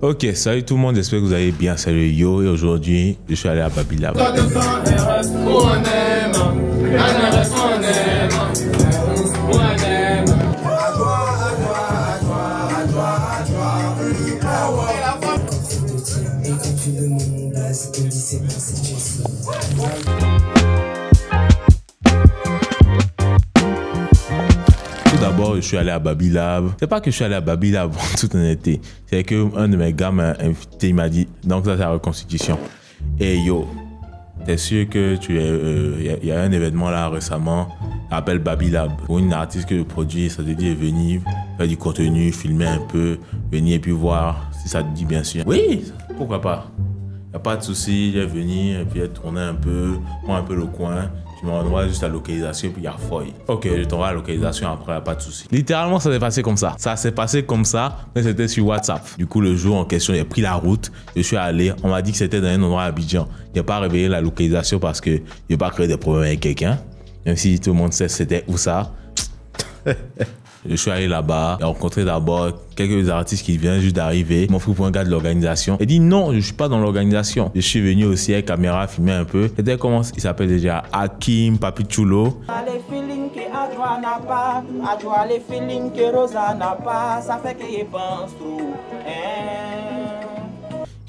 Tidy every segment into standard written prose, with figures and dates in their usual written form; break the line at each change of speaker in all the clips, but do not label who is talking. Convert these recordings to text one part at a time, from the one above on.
Ok, salut tout le monde, j'espère que vous allez bien. Salut Yo, et aujourd'hui, je suis allé à Babylab. Tout d'abord, je suis allé à Babylab. C'est pas que je suis allé à Babylab en toute honnêteté. C'est qu'un de mes gars m'a invité, il m'a dit, donc ça c'est la reconstitution. Et yo, t'es sûr que il y a un événement là récemment, appelle Babylab. Pour une artiste que je produis, ça te dit de venir faire du contenu, filmer un peu, venir et puis voir si ça te dit bien sûr. Oui, pourquoi pas. Y a pas de souci, je vais venir et puis tourner un peu, voir un peu le coin. Tu m'envoies juste la localisation et puis il y a Foy. Ok, je t'envoie la localisation après, y a pas de souci. Littéralement, ça s'est passé comme ça. Ça s'est passé comme ça, mais c'était sur WhatsApp. Du coup, le jour en question, j'ai pris la route, je suis allé. On m'a dit que c'était dans un endroit à Abidjan. J'ai pas révélé la localisation parce que je vais pas créer des problèmes avec quelqu'un. Même si tout le monde sait c'était où ça. Je suis allé là-bas, j'ai rencontré d'abord quelques artistes qui viennent juste d'arriver. Ils m'ont pris pour un gars de l'organisation. Il dit non, je suis pas dans l'organisation. Je suis venu aussi avec caméra, filmer un peu. C'était comment il s'appelle déjà? Hakim Papichulo.
Les feelings que Adwa n'a pas, Adwa les feelings que Rosa n'a pas, ça fait qu'il pense trop.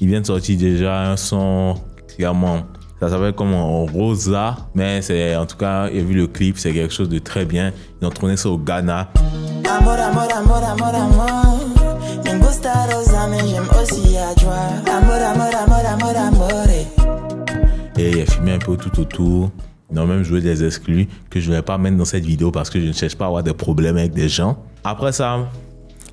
Il vient de sortir déjà un son clairement. Ça s'appelle comment Rosa, mais c'est en tout cas, j'ai vu le clip, c'est quelque chose de très bien. Ils ont tourné ça au Ghana.
Amor, amor, amor, amor, amor. Me gusta Rosa, mais j'aime aussi Adwa. Amor, amor, amor, amor, amor.
Et il a filmé un peu tout autour. Ils ont même joué des exclus que je ne vais pas mettre dans cette vidéo parce que je ne cherche pas à avoir des problèmes avec des gens. Après ça,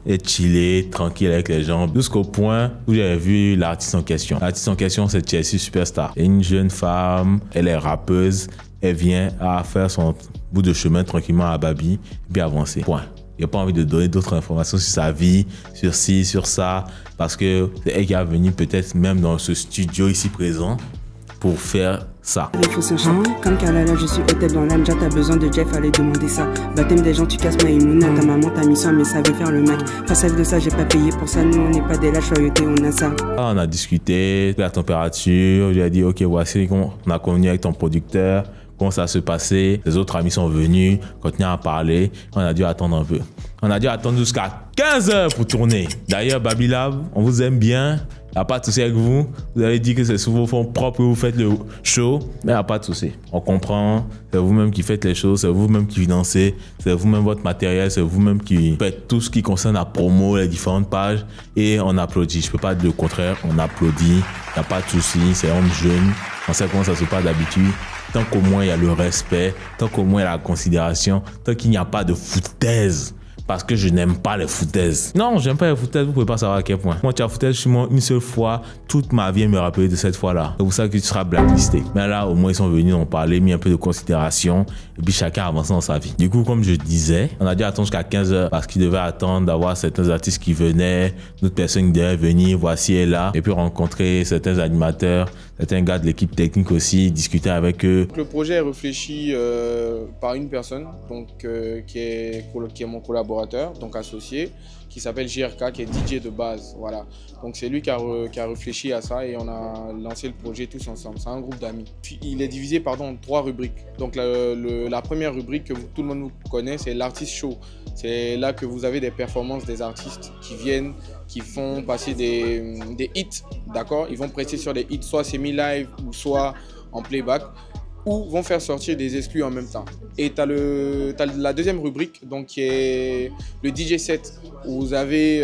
et chiller, tranquille avec les gens, jusqu'au point où j'avais vu l'artiste en question. L'artiste en question, c'est Chelsea Superstar. C'est une jeune femme, elle est rappeuse, elle vient à faire son bout de chemin tranquillement à Babi, puis avancer. Point. Il n'y a pas envie de donner d'autres informations sur sa vie, sur ci, sur ça, parce que c'est elle qui est venue peut-être même dans ce studio ici présent pour faire ça.
Il faut s'enchaîner. Comme Kalala, je suis hôtel dans l'âme. T'as besoin de Jeff, allez demander ça. Baptême des gens, tu casses ma immouna. Ta maman, ta mission, mais ça veut faire le mec. Face à de ça, j'ai pas payé pour ça. Nous, on n'est pas des lâches, loyauté, on a ça.
On a discuté, la température. J'ai dit, ok, voici, on a convenu avec ton producteur. Comment ça se passait. Les autres amis sont venus, continuent à parler. On a dû attendre un peu. On a dû attendre jusqu'à 15 heures pour tourner. D'ailleurs, Babylab, on vous aime bien. Il n'y a pas de souci avec vous. Vous avez dit que c'est sous vos fonds propres que vous faites le show. Mais il n'y a pas de souci. On comprend. C'est vous-même qui faites les choses. C'est vous-même qui financez. C'est vous-même votre matériel. C'est vous-même qui faites tout ce qui concerne la promo, les différentes pages. Et on applaudit. Je ne peux pas dire le contraire. On applaudit. Il n'y a pas de souci. C'est homme jeune. On sait comment ça se passe d'habitude. Tant qu'au moins il y a le respect. Tant qu'au moins il y a la considération. Tant qu'il n'y a pas de foutaise. Parce que je n'aime pas les foutaises. Non, j'aime pas les foutaises, vous pouvez pas savoir à quel point. Moi, tu as foutaise, je suis mort une seule fois. Toute ma vie, me rappeler de cette fois-là. C'est pour ça que tu seras blacklisté. Mais là, au moins, ils sont venus en parler, mis un peu de considération. Et puis, chacun avance dans sa vie. Du coup, comme je disais, on a dû attendre jusqu'à 15 heures parce qu'ils devaient attendre d'avoir certains artistes qui venaient, d'autres personnes qui devaient venir, voici et là. Et puis, rencontrer certains animateurs, certains gars de l'équipe technique aussi, discuter avec eux.
Le projet est réfléchi par une personne donc, qui est mon collaborateur, donc associé, qui s'appelle JRK, qui est DJ de base. Voilà. Donc c'est lui qui a réfléchi à ça et on a lancé le projet tous ensemble. C'est un groupe d'amis. Il est divisé en 3 rubriques. Donc la première rubrique que tout le monde connaît, c'est l'artiste show. C'est là que vous avez des performances des artistes qui viennent, qui font passer des hits, d'accord? Ils vont prêter sur des hits, soit semi-live ou soit en playback, ou vont faire sortir des exclus en même temps. Et tu as la deuxième rubrique, donc qui est le DJ set, où vous avez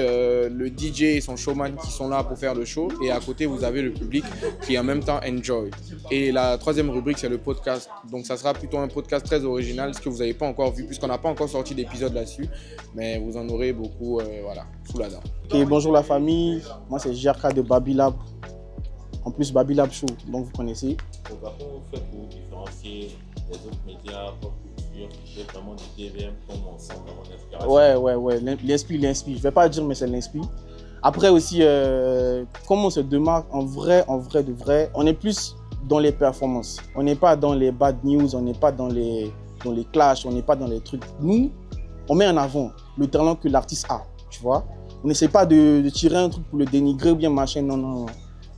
le DJ et son showman qui sont là pour faire le show, et à côté vous avez le public qui en même temps enjoy. Et la troisième rubrique, c'est le podcast. Donc ça sera plutôt un podcast très original, ce que vous n'avez pas encore vu, puisqu'on n'a pas encore sorti d'épisode là-dessus, mais vous en aurez beaucoup voilà, sous la dent.
Okay, bonjour la famille, moi c'est JRK de Babylab. En plus, Babylab Show, donc vous connaissez.
Comment vous faites pour différencier les autres médias, pop culture, qui est vraiment du DVM, comme ensemble dans mon inspiration?
Ouais. L'inspi. Je ne vais pas dire, mais c'est l'inspi. Après aussi, comment on se démarque en vrai, de vrai, on est plus dans les performances. On n'est pas dans les bad news, on n'est pas dans les clashs, on n'est pas dans les trucs. Nous, on met en avant le talent que l'artiste a, tu vois. On n'essaie pas de tirer un truc pour le dénigrer ou bien machin, non, non, non.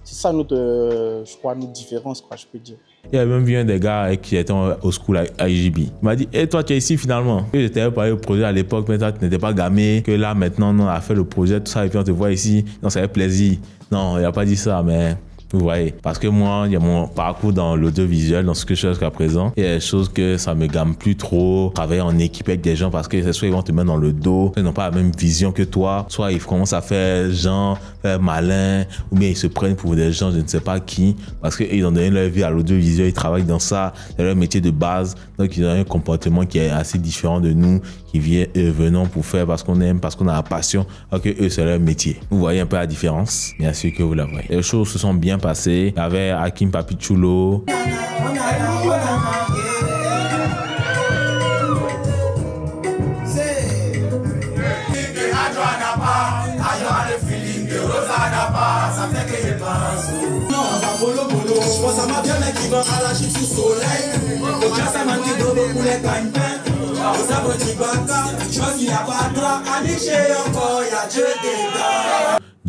C'est ça notre, je crois, notre différence, quoi, je peux dire.
Il y a même vu un des gars qui était au school à IGB. Il m'a dit, toi, tu es ici finalement. Que j'étais parlé au projet à l'époque, mais toi, tu n'étais pas gamé. Que là, maintenant, on a fait le projet, tout ça, et puis on te voit ici. Non, ça fait plaisir. Non, il n'a pas dit ça, mais... Vous voyez, parce que moi, il y a mon parcours dans l'audiovisuel, dans ce que je fais jusqu'à présent. Il y a des choses que ça me gamme plus trop. Travailler en équipe avec des gens parce que soit ils vont te mettre dans le dos, ils n'ont pas la même vision que toi. Soit ils commencent à faire genre, faire malin, ou bien ils se prennent pour des gens, je ne sais pas qui, parce qu'ils ont donné leur vie à l'audiovisuel, ils travaillent dans ça, c'est leur métier de base. Donc ils ont un comportement qui est assez différent de nous, qui venons pour faire parce qu'on aime, parce qu'on a la passion, alors que eux, c'est leur métier. Vous voyez un peu la différence? Bien sûr que vous la voyez. Les choses se sont bien passées. Il y avait Hakim Papichulo.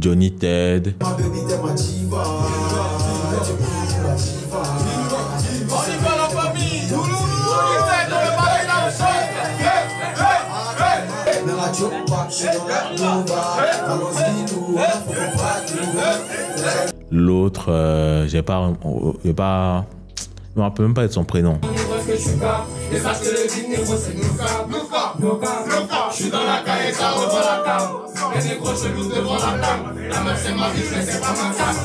Johnny Ted. L'autre, je me rappelle même pas de son prénom.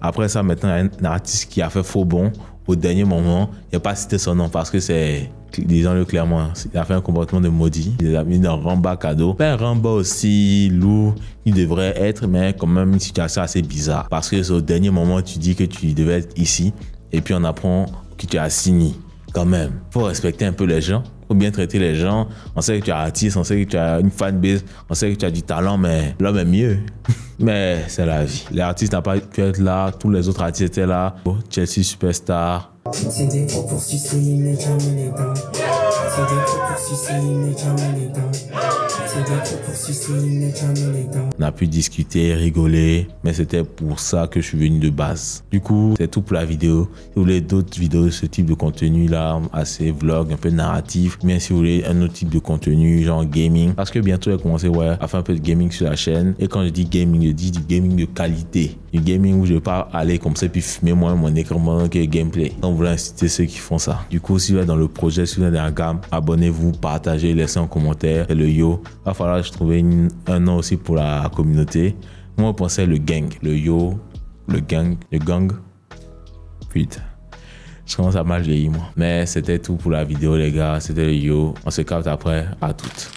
Après ça, maintenant, il y a un artiste qui a fait faux bond au dernier moment. Il n'a pas cité son nom parce que c'est, disons-le clairement, il a fait un comportement de maudit. Il a mis dans Ramba cadeau. Un Ramba aussi lourd, il devrait être, mais quand même une situation assez bizarre. Parce que au dernier moment, tu dis que tu devais être ici et puis on apprend que tu as signé. Quand même, faut respecter un peu les gens, faut bien traiter les gens. On sait que tu es artiste, on sait que tu as une fanbase, on sait que tu as du talent, mais l'homme est mieux. Mais c'est la vie. L'artiste n'a pas pu être là, tous les autres artistes étaient là. Chelsea Superstar.
C'est des gros pour sucer, mais jamais les dents. C'est des gros pour sucer, mais jamais les dents. C'est des gros pour sucer, mais jamais les dents.
On a pu discuter, rigoler, mais c'était pour ça que je suis venu de base. Du coup, c'est tout pour la vidéo. Si vous voulez d'autres vidéos de ce type de contenu là, assez vlog, un peu narratif, bien si vous voulez un autre type de contenu, genre gaming, parce que bientôt je vais commencer à faire un peu de gaming sur la chaîne. Et quand je dis gaming, je dis du gaming de qualité. Du gaming où je ne vais pas aller comme ça puis fumer moi mon écran pendant que gameplay. Donc, vous voulez inciter ceux qui font ça. Du coup, si vous êtes dans le projet, si vous êtes dans la gamme, abonnez-vous, partagez, laissez un commentaire. Et le yo, il va falloir que je trouve un nom aussi pour la communauté. Moi, je pensais le gang, le yo, le gang. Putain, je commence à mal vieillir moi. Mais c'était tout pour la vidéo les gars, c'était le yo. On se capte après, à toutes.